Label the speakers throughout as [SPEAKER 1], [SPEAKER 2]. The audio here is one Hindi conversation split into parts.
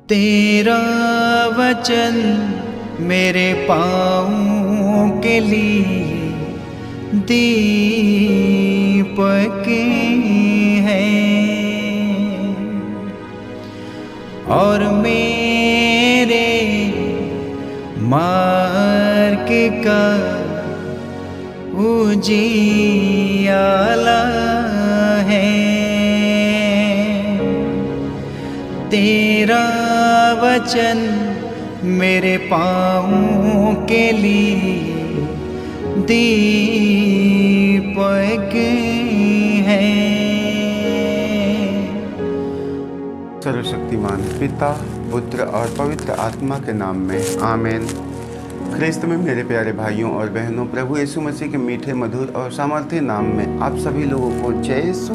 [SPEAKER 1] तेरा वचन मेरे पाँव के लिए दीपक है और मेरे मार्ग का उजियाला है। तेरा वचन मेरे पाँव के लिए दीपक है।
[SPEAKER 2] सर्वशक्तिमान पिता, पुत्र और पवित्र आत्मा के नाम में आमीन। ख्रिस्त में मेरे प्यारे भाइयों और बहनों, प्रभु यीशु मसीह के मीठे, मधुर और सामर्थ्य नाम में आप सभी लोगों को जय यीशु।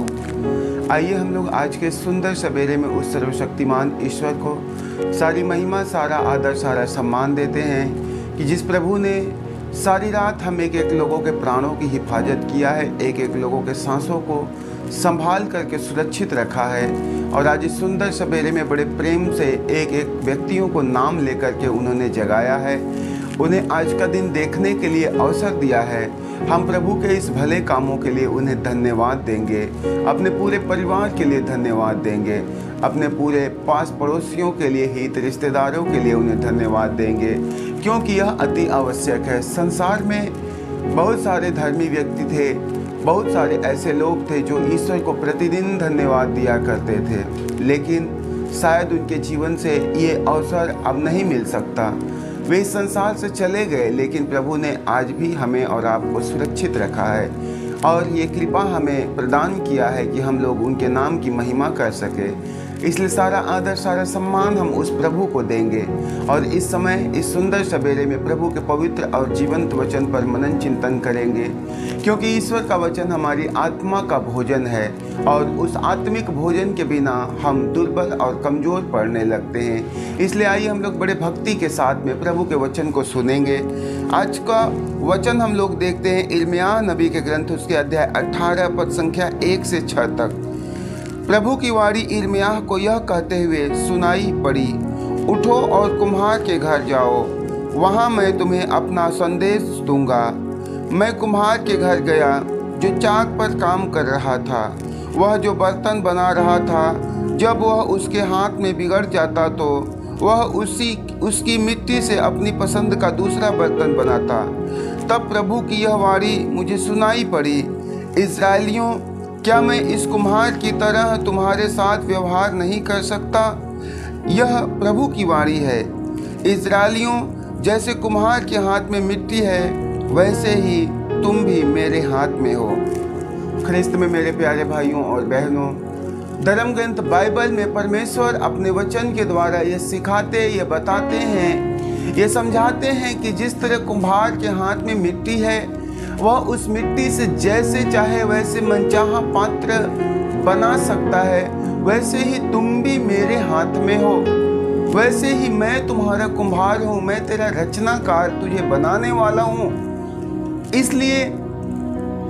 [SPEAKER 2] आइए हम लोग आज के सुंदर सवेरे में उस सर्वशक्तिमान ईश्वर को सारी महिमा, सारा आदर, सारा सम्मान देते हैं कि जिस प्रभु ने सारी रात हम एक एक लोगों के प्राणों की हिफाजत किया है, एक एक लोगों के सांसों को संभाल करके सुरक्षित रखा है। और आज इस सुंदर सवेरे में बड़े प्रेम से एक एक व्यक्तियों को नाम लेकर के उन्होंने जगाया है, उन्हें आज का दिन देखने के लिए अवसर दिया है। हम प्रभु के इस भले कामों के लिए उन्हें धन्यवाद देंगे, अपने पूरे परिवार के लिए धन्यवाद देंगे, अपने पूरे पास पड़ोसियों के लिए, हित रिश्तेदारों के लिए उन्हें धन्यवाद देंगे, क्योंकि यह अति आवश्यक है। संसार में बहुत सारे धर्मी व्यक्ति थे, बहुत सारे ऐसे लोग थे जो ईश्वर को प्रतिदिन धन्यवाद दिया करते थे, लेकिन शायद उनके जीवन से ये अवसर अब नहीं मिल सकता। वे इस संसार से चले गए, लेकिन प्रभु ने आज भी हमें और आपको सुरक्षित रखा है और ये कृपा हमें प्रदान किया है कि हम लोग उनके नाम की महिमा कर सके। इसलिए सारा आदर, सारा सम्मान हम उस प्रभु को देंगे। और इस समय इस सुंदर सवेरे में प्रभु के पवित्र और जीवंत वचन पर मनन चिंतन करेंगे, क्योंकि ईश्वर का वचन हमारी आत्मा का भोजन है और उस आत्मिक भोजन के बिना हम दुर्बल और कमज़ोर पड़ने लगते हैं। इसलिए आइए हम लोग बड़े भक्ति के साथ में प्रभु के वचन को सुनेंगे। आज का वचन हम लोग देखते हैं यिर्मयाह नबी के ग्रंथ, उसके अध्याय 18 पद संख्या 1 से 6 तक। प्रभु की वाणी यिर्मयाह को यह कहते हुए सुनाई पड़ी, उठो और कुम्हार के घर जाओ, वहाँ मैं तुम्हें अपना संदेश दूंगा। मैं कुम्हार के घर गया जो चाक पर काम कर रहा था। वह जो बर्तन बना रहा था, जब वह उसके हाथ में बिगड़ जाता तो वह उसकी मिट्टी से अपनी पसंद का दूसरा बर्तन बनाता। तब प्रभु की यह वाणी मुझे सुनाई पड़ी, इस्राएलियों, क्या मैं इस कुम्हार की तरह तुम्हारे साथ व्यवहार नहीं कर सकता? यह प्रभु की वाणी है। इस्राएलियों, जैसे कुम्हार के हाथ में मिट्टी है, वैसे ही तुम भी मेरे हाथ में हो। ख्रिस्त में मेरे प्यारे भाइयों और बहनों, धर्म ग्रंथ बाइबल में परमेश्वर अपने वचन के द्वारा ये सिखाते, ये बताते हैं, ये समझाते हैं कि जिस तरह कुम्हार के हाथ में मिट्टी है, वह उस मिट्टी से जैसे चाहे वैसे मनचाहा पात्र बना सकता है, वैसे ही तुम भी मेरे हाथ में हो। वैसे ही मैं तुम्हारा कुम्हार हूँ, मैं तेरा रचनाकार, तुझे बनाने वाला हूँ। इसलिए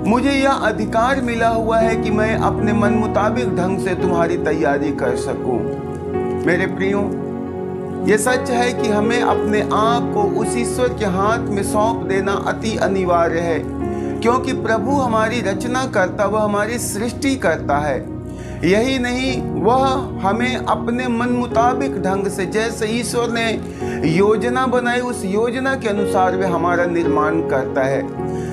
[SPEAKER 2] मुझे यह अधिकार मिला हुआ है कि मैं अपने मन मुताबिक ढंग से तुम्हारी तैयारी कर सकूं। मेरे प्रियो, ये सच है कि हमें अपने आप को उस ईश्वर के हाथ में सौंप देना अति अनिवार्य है, क्योंकि प्रभु हमारी रचना करता, वह हमारी सृष्टि करता है। यही नहीं, वह हमें अपने मन मुताबिक ढंग से, जैसे ईश्वर ने योजना बनाई, उस योजना के अनुसार वह हमारा निर्माण करता है।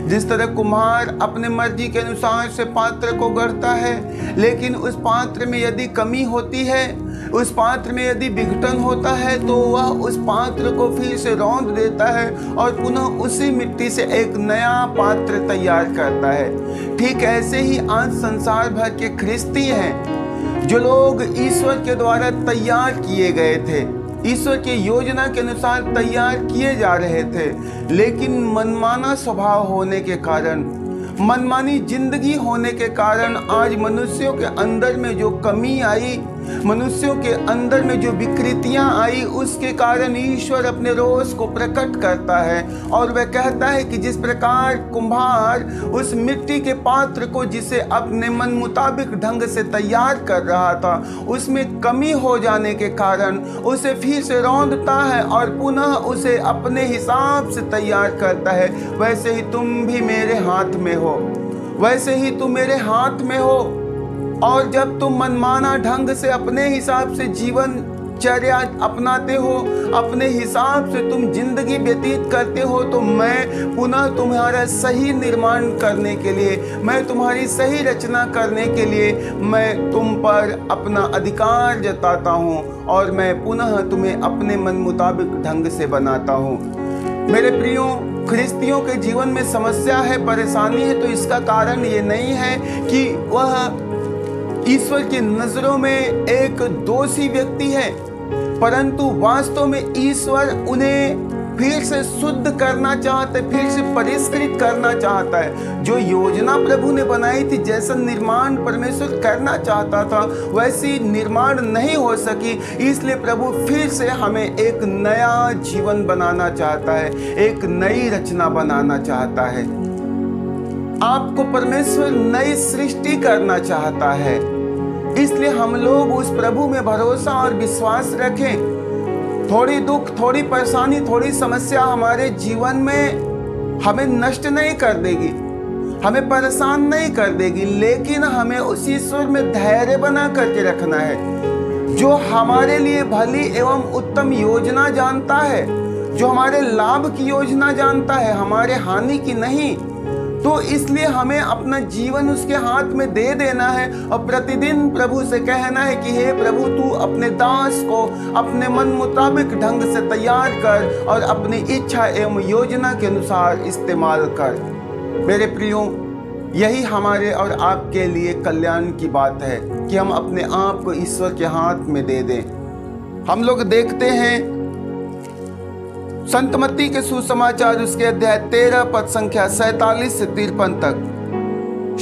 [SPEAKER 2] जिस तरह कुम्हार अपने मर्जी के अनुसार से पात्र को गढ़ता है, लेकिन उस पात्र में यदि कमी होती है, उस पात्र में यदि विघटन होता है, तो वह उस पात्र को फिर से रौंद देता है और पुनः उसी मिट्टी से एक नया पात्र तैयार करता है। ठीक ऐसे ही आज संसार भर के ख्रिस्ती हैं, जो लोग ईश्वर के द्वारा तैयार किए गए थे, ईश्वर की योजना के अनुसार तैयार किए जा रहे थे, लेकिन मनमाना स्वभाव होने के कारण, मनमानी जिंदगी होने के कारण आज मनुष्यों के अंदर में जो कमी आई, मनुष्यों के अंदर में जो विकृतियां आई उसके कारण ईश्वर अपने रोष को प्रकट करता है और वह कहता है कि जिस प्रकार कुम्हार उस मिट्टी के पात्र को जिसे अपने मन मुताबिक ढंग से तैयार कर रहा था उसमें कमी हो जाने के कारण उसे फिर से रौंदता है और पुनः उसे अपने हिसाब से तैयार करता है, वैसे ही तुम भी मेरे हाथ में हो, वैसे ही तुम मेरे हाथ में हो। और जब तुम मनमाना ढंग से अपने हिसाब से जीवन चर्या अपनाते हो, अपने हिसाब से तुम जिंदगी व्यतीत करते हो, तो मैं पुनः तुम्हारा सही निर्माण करने के लिए, मैं तुम्हारी सही रचना करने के लिए मैं तुम पर अपना अधिकार जताता हूँ और मैं पुनः तुम्हें अपने मन मुताबिक ढंग से बनाता हूँ। मेरे प्रियो, ख्रिस्तियों के जीवन में समस्या है, परेशानी है, तो इसका कारण ये नहीं है कि वह ईश्वर की नजरों में एक दोषी व्यक्ति है, परंतु वास्तव में ईश्वर उन्हें फिर से शुद्ध करना चाहता है, फिर से परिष्कृत करना चाहता है। जो योजना प्रभु ने बनाई थी, जैसा निर्माण परमेश्वर करना चाहता था, वैसी निर्माण नहीं हो सकी, इसलिए प्रभु फिर से हमें एक नया जीवन बनाना चाहता है, एक नई रचना बनाना चाहता है। आपको परमेश्वर नई सृष्टि करना चाहता है, इसलिए हम लोग उस प्रभु में भरोसा और विश्वास रखें। थोड़ी दुख, थोड़ी परेशानी, थोड़ी समस्या हमारे जीवन में हमें नष्ट नहीं कर देगी, हमें परेशान नहीं कर देगी, लेकिन हमें उस ईश्वर में धैर्य बना करके रखना है जो हमारे लिए भली एवं उत्तम योजना जानता है, जो हमारे लाभ की योजना जानता है, हमारे हानि की नहीं। तो इसलिए हमें अपना जीवन उसके हाथ में दे देना है और प्रतिदिन प्रभु से कहना है कि हे प्रभु, तू अपने दास को अपने मन मुताबिक ढंग से तैयार कर और अपनी इच्छा एवं योजना के अनुसार इस्तेमाल कर। मेरे प्रियो, यही हमारे और आपके लिए कल्याण की बात है कि हम अपने आप को ईश्वर के हाथ में दे दें। हम लोग देखते हैं संत मत्ती के सुसमाचार उसके अध्याय 13 पद संख्या 47 से 53 तक,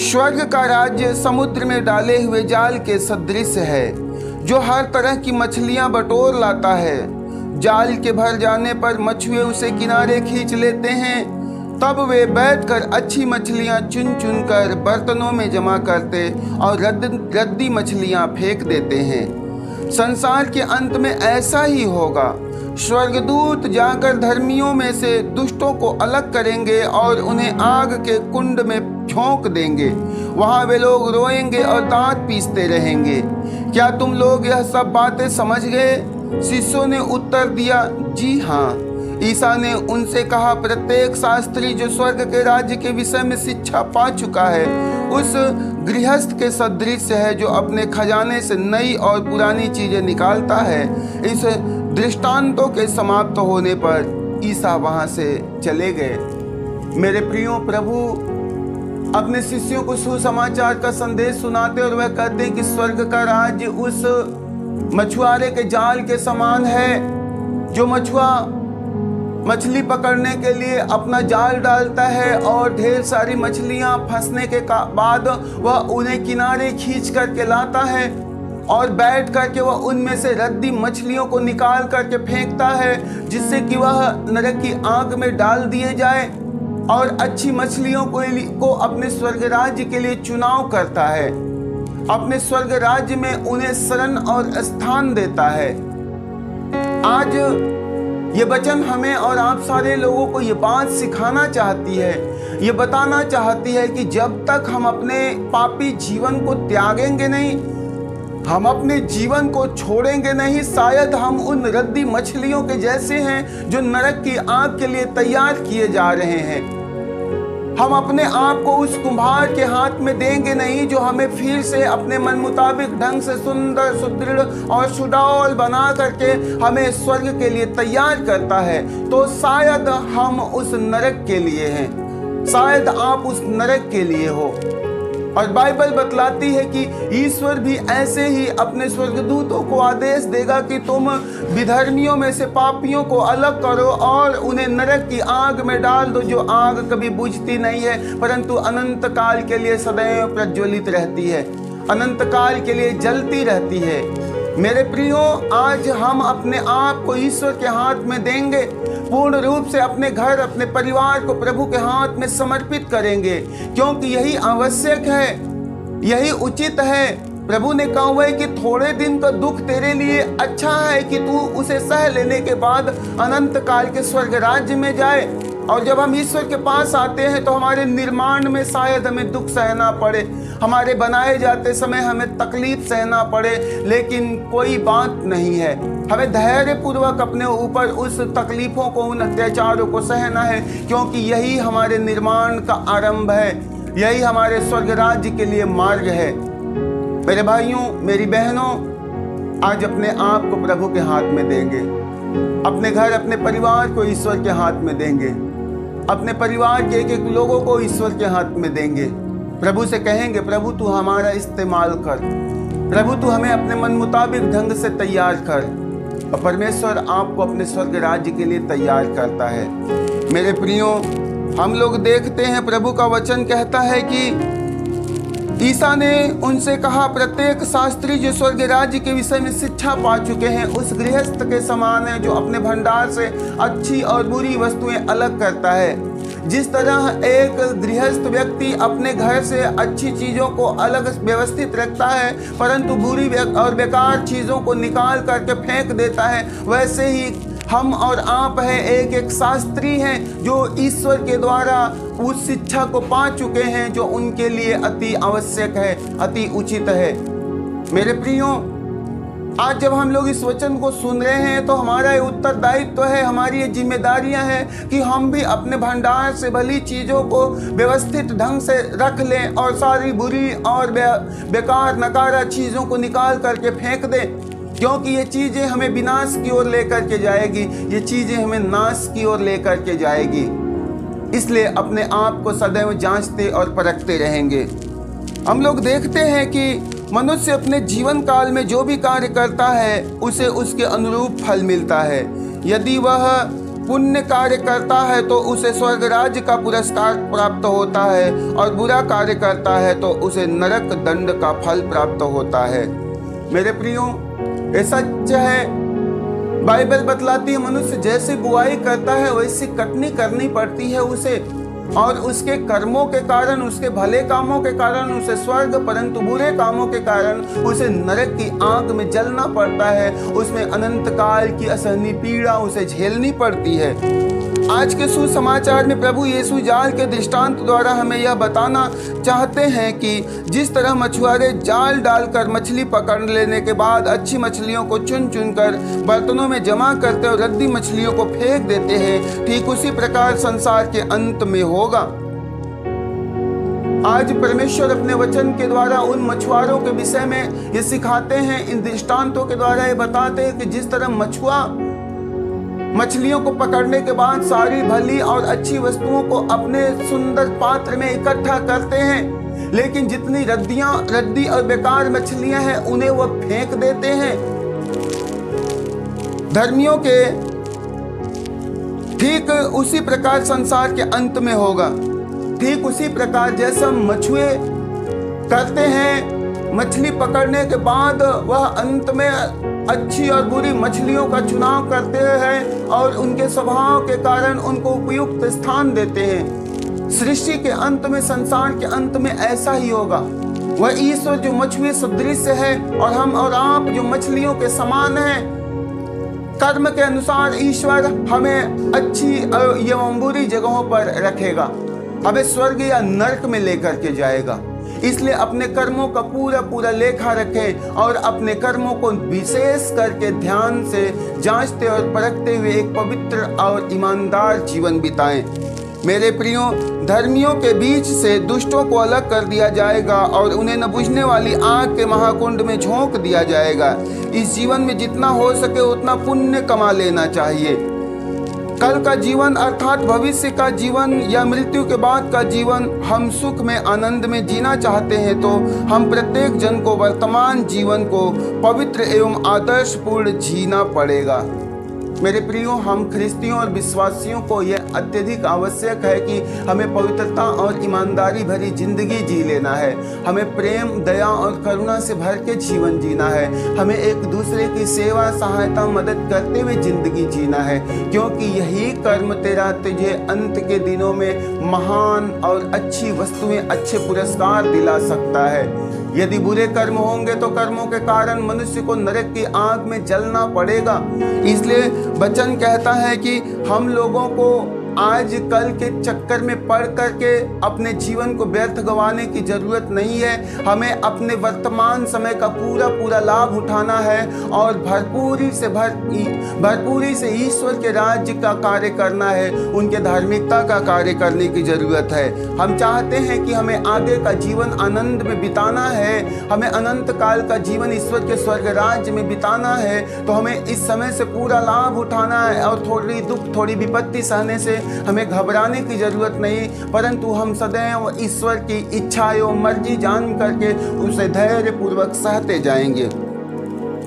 [SPEAKER 2] स्वर्ग का राज्य समुद्र में डाले हुए जाल के सदृश है जो हर तरह की मछलियां बटोर लाता है। जाल के भर जाने पर मछुए उसे किनारे खींच लेते हैं, तब वे बैठकर अच्छी मछलियां चुन चुन कर बर्तनों में जमा करते और रद्दी मछलियां फेंक देते हैं। संसार के अंत में ऐसा ही होगा। स्वर्गदूत जाकर धर्मियों में से दुष्टों को अलग करेंगे और उन्हें आग के कुंड में झोंक देंगे। वहां वे लोग रोएंगे और दांत पीसते रहेंगे। क्या तुम लोग यह सब बातें समझ गए? शिष्यों ने उत्तर दिया, जी हाँ। ईसा ने उनसे कहा, प्रत्येक शास्त्री जो स्वर्ग के राज्य के विषय में शिक्षा पा चुका है उस गृहस्थ के सदृश है जो अपने खजाने से नई और पुरानी चीजें निकालता है। इस दृष्टांतों के समाप्त होने पर ईसा वहां से चले गए। मेरे प्रियो, प्रभु अपने शिष्यों को सुसमाचार का संदेश सुनाते और वह कहते हैं कि स्वर्ग का राज्य उस मछुआरे के जाल के समान है जो मछुआ मछली पकड़ने के लिए अपना जाल डालता है और ढेर सारी मछलियां फंसने के बाद वह उन्हें किनारे खींच करके लाता है और बैठ करके वह उनमें से रद्दी मछलियों को निकाल करके फेंकता है, जिससे कि वह नरक की आग में डाल दिए जाए और अच्छी मछलियों को अपने स्वर्ग राज्य के लिए चुनाव करता है, अपने स्वर्ग राज्य में उन्हें शरण और स्थान देता है। आज ये वचन हमें और आप सारे लोगों को ये बात सिखाना चाहती है, ये बताना चाहती है कि जब तक हम अपने पापी जीवन को त्यागेंगे नहीं, हम अपने जीवन को छोड़ेंगे नहीं, शायद हम उन रद्दी मछलियों के जैसे हैं जो नरक की आग के लिए तैयार किए जा रहे हैं। हम अपने आप को उस कुम्हार के हाथ में देंगे नहीं जो हमें फिर से अपने मन मुताबिक ढंग से सुंदर, सुदृढ़ और सुडौल बना करके हमें स्वर्ग के लिए तैयार करता है। तो शायद हम उस नरक के लिए हैं, शायद आप उस नरक के लिए हो। और बाइबल बतलाती है कि ईश्वर भी ऐसे ही अपने स्वर्गदूतों को आदेश देगा कि तुम विधर्मियों में से पापियों को अलग करो और उन्हें नरक की आग में डाल दो, जो आग कभी बुझती नहीं है परंतु अनंत काल के लिए सदैव प्रज्वलित रहती है, अनंत काल के लिए जलती रहती है। मेरे प्रियो, आज हम अपने आप को ईश्वर के हाथ में देंगे, पूर्ण रूप से अपने घर, अपने परिवार को प्रभु के हाथ में समर्पित करेंगे, क्योंकि यही आवश्यक है, यही उचित है। प्रभु ने कहा हुआ है कि थोड़े दिन का दुख तेरे लिए अच्छा है कि तू उसे सह लेने के बाद अनंत काल के स्वर्ग राज्य में जाए। और जब हम ईश्वर के पास आते हैं तो हमारे निर्माण में शायद हमें दुख सहना पड़े, हमारे बनाए जाते समय हमें तकलीफ सहना पड़े, लेकिन कोई बात नहीं है, हमें धैर्य पूर्वक अपने ऊपर उस तकलीफों को, उन अत्याचारों को सहना है, क्योंकि यही हमारे निर्माण का आरंभ है, यही हमारे स्वर्ग राज्य के लिए मार्ग है। मेरे भाइयों, मेरी बहनों, आज अपने आप को प्रभु के हाथ में देंगे, अपने घर, अपने परिवार को ईश्वर के हाथ में देंगे, अपने परिवार के एक एक लोगों को ईश्वर के हाथ में देंगे। प्रभु से कहेंगे, प्रभु तू हमारा इस्तेमाल कर, प्रभु तू हमें अपने मन मुताबिक ढंग से तैयार कर। और परमेश्वर आपको अपने स्वर्ग राज्य के लिए तैयार करता है। मेरे प्रियो, हम लोग देखते हैं प्रभु का वचन कहता है कि ईसा ने उनसे कहा, प्रत्येक शास्त्री जो स्वर्ग राज्य के विषय में शिक्षा पा चुके हैं उस गृहस्थ के समान है जो अपने भंडार से अच्छी और बुरी वस्तुएं अलग करता है। जिस तरह एक गृहस्थ व्यक्ति अपने घर से अच्छी चीज़ों को अलग व्यवस्थित रखता है, परंतु बुरी और बेकार चीज़ों को निकाल करके फेंक देता है, वैसे ही हम और आप हैं एक एक शास्त्री हैं जो ईश्वर के द्वारा उस शिक्षा को पा चुके हैं जो उनके लिए अति आवश्यक है, अति उचित है। मेरे प्रियो, आज जब हम लोग इस वचन को सुन रहे हैं तो हमारा ये उत्तरदायित्व है, हमारी ये जिम्मेदारियां हैं कि हम भी अपने भंडार से भली चीज़ों को व्यवस्थित ढंग से रख लें और सारी बुरी और बेकार नकारा चीज़ों को निकाल करके फेंक दें, क्योंकि ये चीज़ें हमें विनाश की ओर लेकर के जाएगी, ये चीज़ें हमें नाश की ओर लेकर के जाएगी। इसलिए अपने आप को सदैव जांचते और परखते रहेंगे। हम लोग देखते हैं कि मनुष्य अपने जीवन काल में जो भी कार्य करता है उसे उसके अनुरूप फल मिलता है। यदि वह पुण्य कार्य करता है तो उसे स्वर्ग राज्य का पुरस्कार प्राप्त होता है, और बुरा कार्य करता है तो उसे नरक दंड का फल प्राप्त होता है। मेरे प्रियो, ये सच है। बाइबल बतलाती है मनुष्य जैसे बुआई करता है वैसी कटनी करनी पड़ती है उसे, और उसके कर्मों के कारण, उसके भले कामों के कारण उसे स्वर्ग, परंतु बुरे कामों के कारण उसे नरक की आग में जलना पड़ता है, उसमें अनंत काल की असहनीय पीड़ा उसे झेलनी पड़ती है। आज के सुसमाचार में प्रभु यीशु जाल के दृष्टांत द्वारा हमें यह बताना चाहते हैं कि जिस तरह मछुआरे जाल डालकर मछली पकड़ लेने के बाद अच्छी मछलियों को चुन चुन कर बर्तनों में जमा करते और रद्दी मछलियों को फेंक देते हैं, ठीक उसी प्रकार संसार के अंत में होगा। आज परमेश्वर अपने वचन के द्वारा उन मछुआरों के विषय में ये सिखाते हैं, इन दृष्टांतों के द्वारा ये बताते हैं कि जिस तरह मछुआ मछलियों को पकड़ने के बाद सारी भली और अच्छी वस्तुओं को अपने सुंदर पात्र में इकट्ठा करते हैं, लेकिन जितनी रद्दी और बेकार मछलियां हैं उन्हें वह फेंक देते हैं। धर्मियों के ठीक उसी प्रकार संसार के अंत में होगा। ठीक उसी प्रकार जैसा मछुए करते हैं, मछली पकड़ने के बाद वह अंत में अच्छी और बुरी मछलियों का चुनाव करते हैं और उनके स्वभाव के कारण उनको उपयुक्त स्थान देते हैं। सृष्टि के अंत में, संसार के अंत में ऐसा ही होगा। वह ईश्वर जो मछुए सदृश है और हम और आप जो मछलियों के समान हैं, कर्म के अनुसार ईश्वर हमें अच्छी एवं बुरी जगहों पर रखेगा, हमें स्वर्ग या नरक में लेकर के जाएगा। इसलिए अपने कर्मों का पूरा लेखा रखें और अपने कर्मों को विशेष करके ध्यान से जांचते और परखते हुए एक पवित्र और ईमानदार जीवन बिताएं। मेरे प्रियो, धर्मियों के बीच से दुष्टों को अलग कर दिया जाएगा और उन्हें न बुझने वाली आग के महाकुंड में झोंक दिया जाएगा। इस जीवन में जितना हो सके उतना पुण्य कमा लेना चाहिए। कल का जीवन अर्थात भविष्य का जीवन या मृत्यु के बाद का जीवन हम सुख में, आनंद में जीना चाहते हैं तो हम प्रत्येक जन को वर्तमान जीवन को पवित्र एवं आदर्शपूर्ण जीना पड़ेगा। मेरे प्रियो, हम ख्रिस्तियों और विश्वासियों को यह अत्यधिक आवश्यक है कि हमें पवित्रता और ईमानदारी भरी जिंदगी जी लेना है। हमें प्रेम, दया और करुणा से भर के जीवन जीना है। हमें एक दूसरे की सेवा, सहायता, मदद करते हुए जिंदगी जीना है, क्योंकि यही कर्म तेरा तुझे अंत के दिनों में महान और अच्छी वस्तुएं, अच्छे पुरस्कार दिला सकता है। यदि बुरे कर्म होंगे तो कर्मों के कारण मनुष्य को नरक की आग में जलना पड़ेगा। इसलिए वचन कहता है कि हम लोगों को आज कल के चक्कर में पड़ करके अपने जीवन को व्यर्थ गंवाने की जरूरत नहीं है। हमें अपने वर्तमान समय का पूरा लाभ उठाना है और भरपूरी से ईश्वर के राज्य का कार्य करना है, उनके धार्मिकता का कार्य करने की जरूरत है। हम चाहते हैं कि हमें आगे का जीवन आनंद में बिताना है, हमें अनंत काल का जीवन ईश्वर के स्वर्ग राज्य में बिताना है, तो हमें इस समय से पूरा लाभ उठाना है और थोड़ी दुख, थोड़ी विपत्ति सहने से हमें घबराने की जरूरत नहीं, परंतु हम सदैव ईश्वर की इच्छा एवं मर्जी जान करके उसे धैर्य पूर्वक सहते जाएंगे।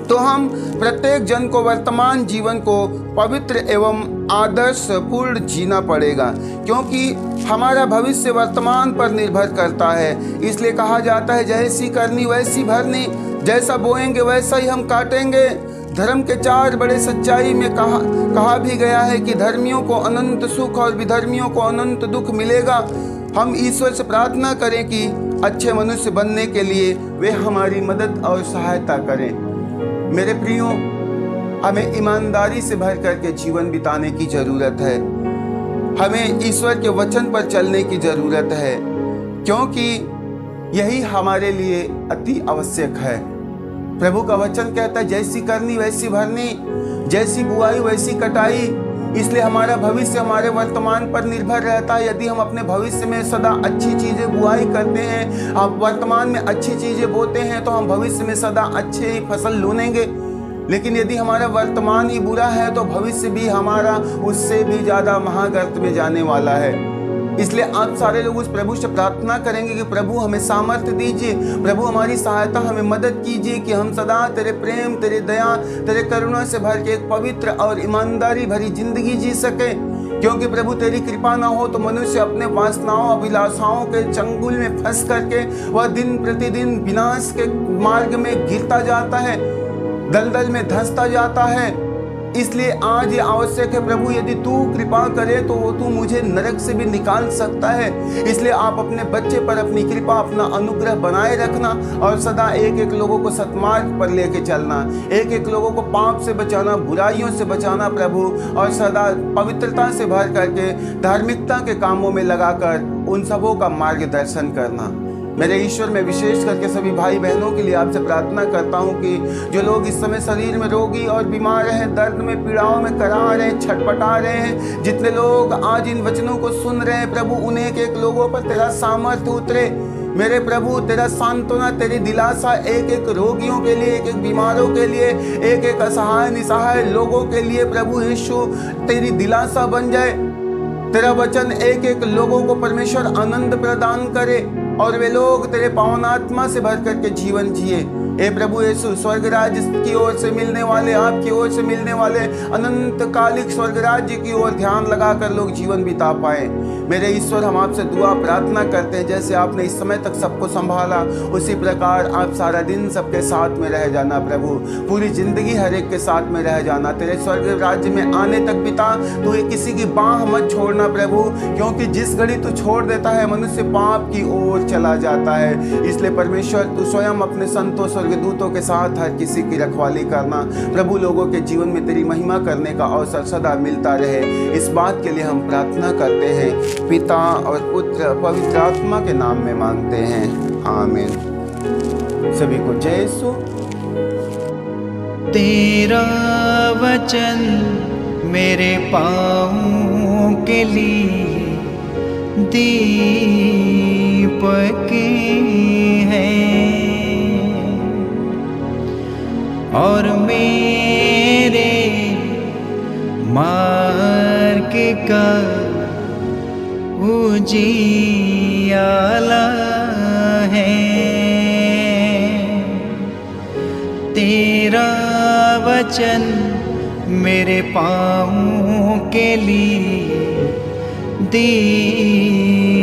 [SPEAKER 2] तो हम प्रत्येक जन को वर्तमान जीवन को पवित्र एवं आदर्श पूर्ण जीना पड़ेगा, क्योंकि हमारा भविष्य वर्तमान पर निर्भर करता है। इसलिए कहा जाता है, जैसी करनी वैसी भरनी, जैसा बोएंगे वैसा ही हम काटेंगे। धर्म के 4 बड़े सच्चाई में कहा भी गया है कि धर्मियों को अनंत सुख और विधर्मियों को अनंत दुख मिलेगा। हम ईश्वर से प्रार्थना करें कि अच्छे मनुष्य बनने के लिए वे हमारी मदद और सहायता करें। मेरे प्रियो, हमें ईमानदारी से भर करके जीवन बिताने की जरूरत है। हमें ईश्वर के वचन पर चलने की जरूरत है, क्योंकि यही हमारे लिए अति आवश्यक है। प्रभु का वचन कहता है, जैसी करनी वैसी भरनी, जैसी बुआई वैसी कटाई। इसलिए हमारा भविष्य हमारे वर्तमान पर निर्भर रहता है। यदि हम अपने भविष्य में सदा अच्छी चीज़ें बुआई करते हैं, हम वर्तमान में अच्छी चीज़ें बोते हैं, तो हम भविष्य में सदा अच्छे ही फसल लूनेंगे। लेकिन यदि हमारा वर्तमान ही बुरा है तो भविष्य भी हमारा उससे भी ज़्यादा महागर्त में जाने वाला है। इसलिए आप सारे लोग उस प्रभु से प्रार्थना करेंगे कि प्रभु हमें सामर्थ्य दीजिए, प्रभु हमारी सहायता, हमें मदद कीजिए कि हम सदा तेरे प्रेम, तेरे दया, तेरे करुणा से भर के एक पवित्र और ईमानदारी भरी जिंदगी जी सके। क्योंकि प्रभु तेरी कृपा ना हो तो मनुष्य अपने वासनाओं, अभिलाषाओं के चंगुल में फंस करके वह दिन प्रतिदिन विनाश के मार्ग में गिरता जाता है, दलदल में धंसता जाता है। इसलिए आज ये आवश्यक है, प्रभु यदि तू कृपा करे तो तू मुझे नरक से भी निकाल सकता है। इसलिए आप अपने बच्चे पर अपनी कृपा, अपना अनुग्रह बनाए रखना और सदा एक एक लोगों को सत्मार्ग पर लेके चलना, एक एक लोगों को पाप से बचाना, बुराइयों से बचाना प्रभु, और सदा पवित्रता से भर करके धार्मिकता के कामों में लगाकर उन सबों का मार्गदर्शन करना। मेरे ईश्वर, मैं विशेष करके सभी भाई बहनों के लिए आपसे प्रार्थना करता हूँ कि जो लोग इस समय शरीर में रोगी और बीमार हैं, दर्द में, पीड़ाओं में करा रहे हैं, छटपटा रहे हैं, जितने लोग आज इन वचनों को सुन रहे हैं प्रभु, उन्हें एक एक लोगों पर तेरा सामर्थ्य उतरे। मेरे प्रभु, तेरा सांत्वना, तेरी दिलासा एक एक रोगियों के लिए, एक एक बीमारों के लिए, एक एक असहाय निसहाय लोगों के लिए प्रभु यीशु तेरी दिलासा बन जाए। तेरा वचन एक एक लोगों को परमेश्वर आनंद प्रदान करे और वे लोग तेरे पावन आत्मा से भर करके जीवन जिए। हे प्रभु यीशु, स्वर्ग राज्य की ओर से मिलने वाले, आपकी ओर से मिलने वाले अनंत कालिक स्वर्ग राज्य की ओर ध्यान लगाकर लोग जीवन बिता पाए। मेरे ईश्वर, हम आपसे दुआ प्रार्थना करते हैं, जैसे आपने इस समय तक सबको संभाला उसी प्रकार आप सारा दिन सबके साथ में रह जाना प्रभु, पूरी जिंदगी हर एक के साथ में रह जाना। तेरे स्वर्ग राज्य में आने तक पिता तू किसी की बाह मत छोड़ना प्रभु, क्योंकि जिस घड़ी तू छोड़ देता है मनुष्य पाप की ओर चला जाता है। इसलिए परमेश्वर, तू स्वयं अपने संतों स्वर्गदूतों के साथ हर किसी की रखवाली करना प्रभु, लोगों के जीवन में तेरी महिमा करने का अवसर सदा मिलता रहे। इस बात के लिए हम प्रार्थना करते हैं, पिता और पुत्र पवित्र आत्मा के नाम में मांगते हैं, आमीन। सभी को जय यीशु।
[SPEAKER 1] तेरा वचन मेरे पाँवों के लिए दीपक है और मेरे मार्ग का उजियाला है। तेरा वचन मेरे पाँव के लिए दीपक